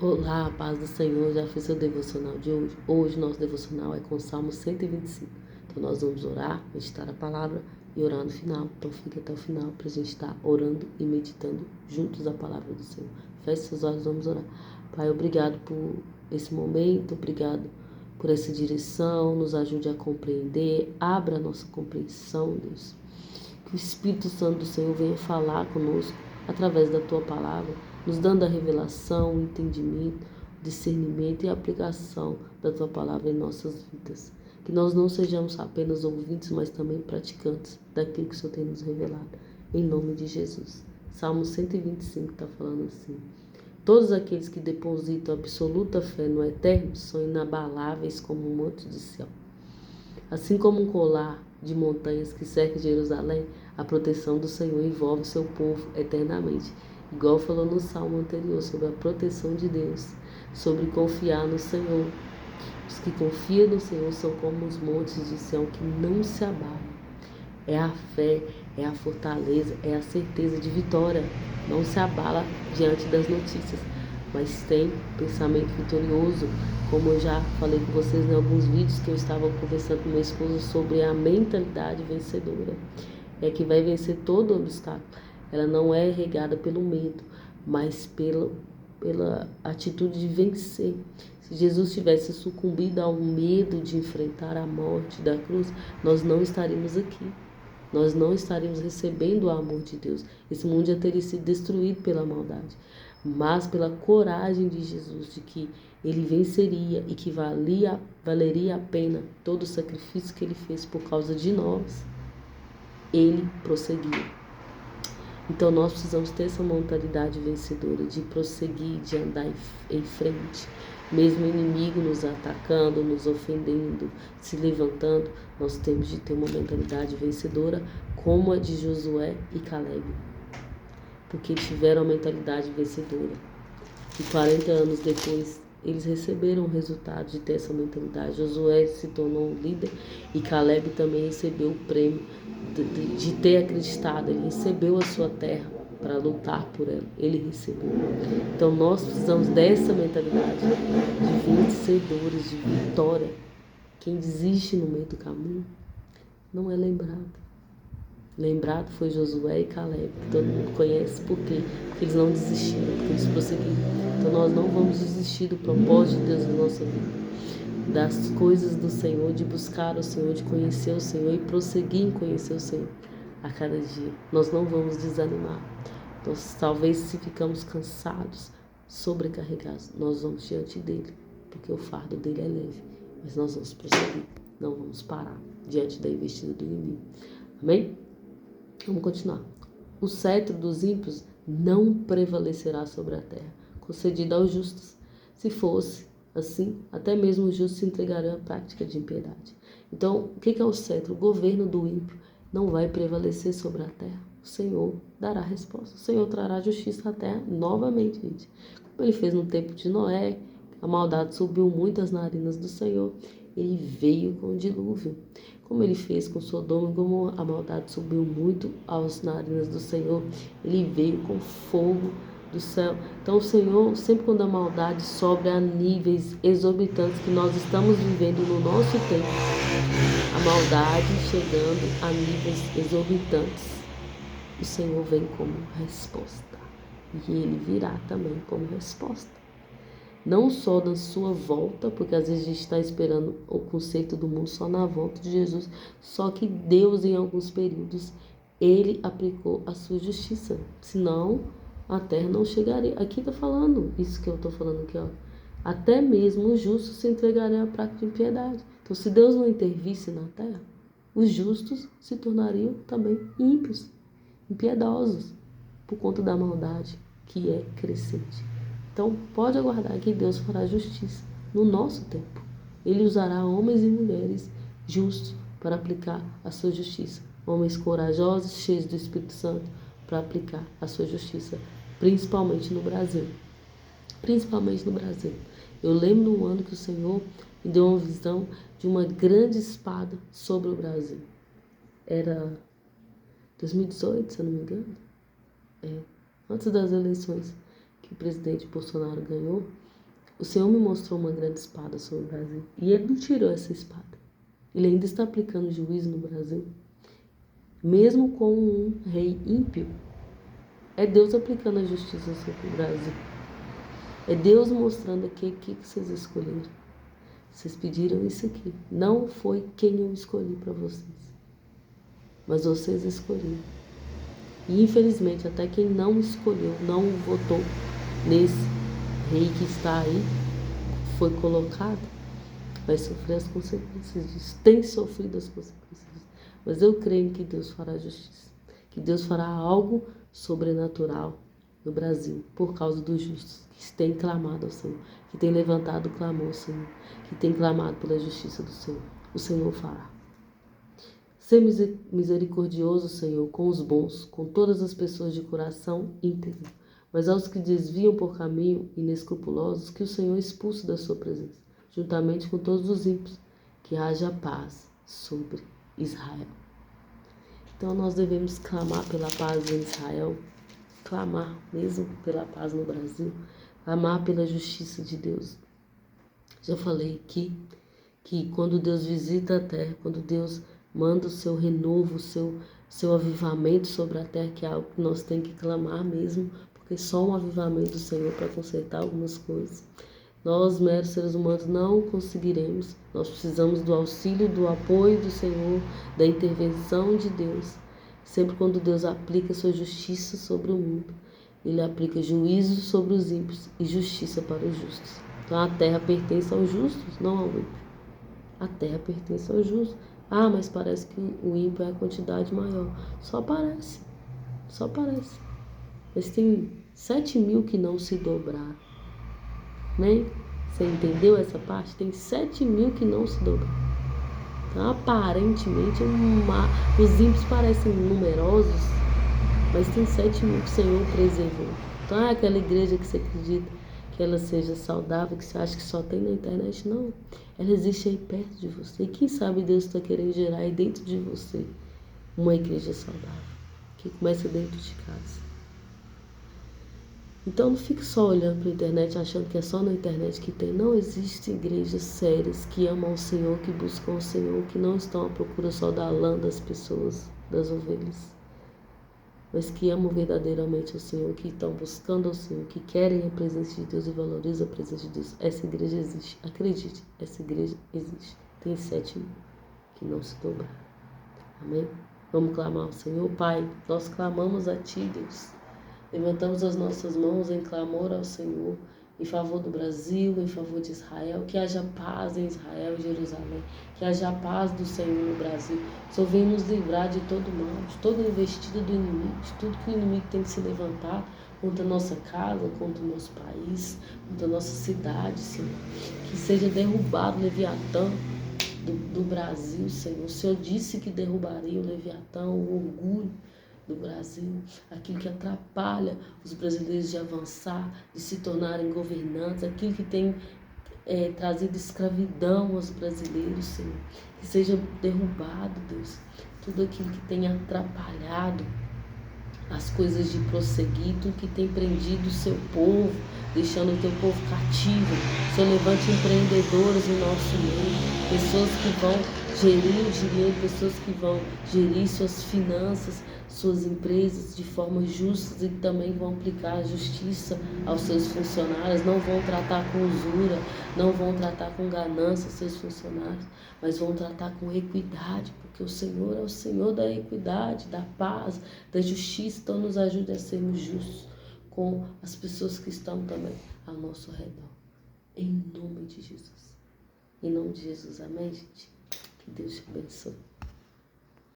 Olá, a paz do Senhor, já fiz o devocional de hoje. Hoje nosso devocional é com o Salmo 125. Então nós vamos orar, meditar a palavra e orar no final. Então fique até o final para a gente estar orando e meditando juntos a palavra do Senhor. Feche seus olhos, vamos orar. Pai, obrigado por esse momento, obrigado por essa direção, nos ajude a compreender, abra a nossa compreensão, Deus. Que o Espírito Santo do Senhor venha falar conosco através da Tua palavra, nos dando a revelação, o entendimento, o discernimento e a aplicação da Tua palavra em nossas vidas. Que nós não sejamos apenas ouvintes, mas também praticantes daquilo que o Senhor tem nos revelado. Em nome de Jesus. Salmo 125 está falando assim: todos aqueles que depositam absoluta fé no Eterno são inabaláveis como um monte de céu. Assim como um colar de montanhas que cerca Jerusalém, a proteção do Senhor envolve seu povo eternamente. Igual falou no salmo anterior sobre a proteção de Deus, sobre confiar no Senhor. Os que confiam no Senhor são como os montes de Sião que não se abalam. É a fé, é a fortaleza, é a certeza de vitória. Não se abala diante das notícias, mas tem pensamento vitorioso. Como eu já falei com vocês em alguns vídeos que eu estava conversando com meu esposo sobre a mentalidade vencedora. É que vai vencer todo obstáculo. Ela não é regada pelo medo, mas pela atitude de vencer. Se Jesus tivesse sucumbido ao medo de enfrentar a morte da cruz, nós não estaríamos aqui. Nós não estaríamos recebendo o amor de Deus. Esse mundo já teria sido destruído pela maldade. Mas pela coragem de Jesus, de que ele venceria e que valeria a pena todo o sacrifício que ele fez por causa de nós, ele prosseguiu. Então nós precisamos ter essa mentalidade vencedora de prosseguir, de andar em frente. Mesmo o inimigo nos atacando, nos ofendendo, se levantando, nós temos de ter uma mentalidade vencedora como a de Josué e Caleb. Porque tiveram a mentalidade vencedora. E 40 anos depois, eles receberam o resultado de ter essa mentalidade. Josué se tornou um líder e Caleb também recebeu o prêmio de ter acreditado. Ele recebeu a sua terra para lutar por ela. Ele recebeu. Então nós precisamos dessa mentalidade de vencedores, de vitória. Quem desiste no meio do caminho não é lembrado. Lembrado foi Josué e Caleb, que todo mundo conhece. Por quê? Porque eles não desistiram, porque eles prosseguiram. Então nós não vamos desistir do propósito de Deus na nossa vida, das coisas do Senhor, de buscar o Senhor, de conhecer o Senhor e prosseguir em conhecer o Senhor a cada dia. Nós não vamos desanimar. Então, talvez se ficamos cansados, sobrecarregados, nós vamos diante dele, porque o fardo dele é leve. Mas nós vamos prosseguir, não vamos parar diante da investida do inimigo. Amém? Vamos continuar. O cetro dos ímpios não prevalecerá sobre a terra, concedido aos justos. Se fosse assim, até mesmo os justos se entregariam à prática de impiedade. Então, o que é o cetro? O governo do ímpio não vai prevalecer sobre a terra. O Senhor dará resposta. O Senhor trará justiça à terra novamente, gente. Como ele fez no tempo de Noé, a maldade subiu muito às narinas do Senhor. Ele veio com o dilúvio. Como ele fez com Sodoma, como a maldade subiu muito aos narinas do Senhor, ele veio com fogo do céu. Então o Senhor, sempre quando a maldade sobe a níveis exorbitantes que nós estamos vivendo no nosso tempo, a maldade chegando a níveis exorbitantes, o Senhor vem como resposta. E ele virá também como resposta. Não só na sua volta, porque às vezes a gente está esperando o conceito do mundo só na volta de Jesus, só que Deus em alguns períodos, ele aplicou a sua justiça, senão a terra não chegaria. Aqui está falando isso que eu estou falando aqui, ó. Até mesmo os justos se entregariam à prática de impiedade. Então, se Deus não intervisse na terra, os justos se tornariam também ímpios, impiedosos, por conta da maldade que é crescente. Então, pode aguardar que Deus fará justiça no nosso tempo. Ele usará homens e mulheres justos para aplicar a sua justiça. Homens corajosos, cheios do Espírito Santo, para aplicar a sua justiça, principalmente no Brasil. Principalmente no Brasil. Eu lembro um ano que o Senhor me deu uma visão de uma grande espada sobre o Brasil. Era 2018, se eu não me engano. Antes das eleições que o presidente Bolsonaro ganhou, O Senhor me mostrou uma grande espada sobre o Brasil. E Ele não tirou essa espada. Ele ainda está aplicando juízo no Brasil. Mesmo com um rei ímpio. É Deus aplicando a justiça sobre o Brasil. É Deus mostrando aqui o que vocês escolheram. Vocês pediram isso aqui. Não foi quem eu escolhi para vocês. Mas vocês escolheram. E infelizmente até quem não escolheu, não votou nesse rei que está aí, foi colocado, vai sofrer as consequências disso. Tem sofrido as consequências disso. Mas eu creio que Deus fará justiça. Que Deus fará algo sobrenatural no Brasil, por causa dos justos, que têm clamado ao Senhor, que têm levantado o clamor ao Senhor, que têm clamado pela justiça do Senhor. O Senhor fará. Ser misericordioso, Senhor, com os bons, com todas as pessoas de coração íntegro, mas aos que desviam por caminho inescrupulosos, que o Senhor expulse da sua presença, juntamente com todos os ímpios, que haja paz sobre Israel. Então nós devemos clamar pela paz em Israel, clamar mesmo pela paz no Brasil, clamar pela justiça de Deus. Já falei aqui que quando Deus visita a terra, quando Deus manda o seu renovo, o seu avivamento sobre a terra, que é algo que nós temos que clamar mesmo, porque só um avivamento do Senhor para consertar algumas coisas. Nós, meros seres humanos, não conseguiremos. Nós precisamos do auxílio, do apoio do Senhor, da intervenção de Deus. Sempre quando Deus aplica sua justiça sobre o mundo, Ele aplica juízo sobre os ímpios e justiça para os justos. Então a terra pertence aos justos, não ao ímpio. A terra pertence aos justos. Ah, mas parece que o ímpio é a quantidade maior. Só parece. Mas tem 7.000 que não se dobraram. Né? Você entendeu essa parte? Tem 7.000 que não se dobraram. Então, aparentemente, os ímpios parecem numerosos, mas tem 7.000 que o Senhor preservou. Então, é aquela igreja que você acredita que ela seja saudável, que você acha que só tem na internet, não. Ela existe aí perto de você. E quem sabe Deus está querendo gerar aí dentro de você uma igreja saudável, que começa dentro de casa. Então não fique só olhando para a internet, achando que é só na internet que tem. Não existem igrejas sérias que amam o Senhor, que buscam o Senhor, que não estão à procura só da lã das pessoas, das ovelhas, mas que amam verdadeiramente o Senhor, que estão buscando o Senhor, que querem a presença de Deus e valorizam a presença de Deus. Essa igreja existe. Acredite, essa igreja existe. Tem 7.000 que não se dobraram. Amém? Vamos clamar ao Senhor. Pai, nós clamamos a Ti, Deus. Levantamos as nossas mãos em clamor ao Senhor, em favor do Brasil, em favor de Israel, que haja paz em Israel e Jerusalém, que haja paz do Senhor no Brasil. O Senhor vem nos livrar de todo mal, de toda investida do inimigo, de tudo que o inimigo tem que se levantar contra a nossa casa, contra o nosso país, contra a nossa cidade, Senhor. Que seja derrubado o Leviatã do Brasil, Senhor. O Senhor disse que derrubaria o Leviatã, o orgulho do Brasil, aquilo que atrapalha os brasileiros de avançar, de se tornarem governantes, aquilo que tem trazido escravidão aos brasileiros, Senhor. Que seja derrubado, Deus, tudo aquilo que tem atrapalhado as coisas de prosseguir, tudo que tem prendido o seu povo, deixando o teu povo cativo. Senhor, levante empreendedores no nosso meio, pessoas que vão gerir o dinheiro, pessoas que vão gerir suas finanças, suas empresas de forma justa e também vão aplicar a justiça aos seus funcionários, não vão tratar com usura, não vão tratar com ganância seus funcionários, mas vão tratar com equidade, porque o Senhor é o Senhor da equidade, da paz, da justiça. Então nos ajude a sermos justos com as pessoas que estão também ao nosso redor. Em nome de Jesus. Em nome de Jesus, amém, gente? Que Deus te abençoe.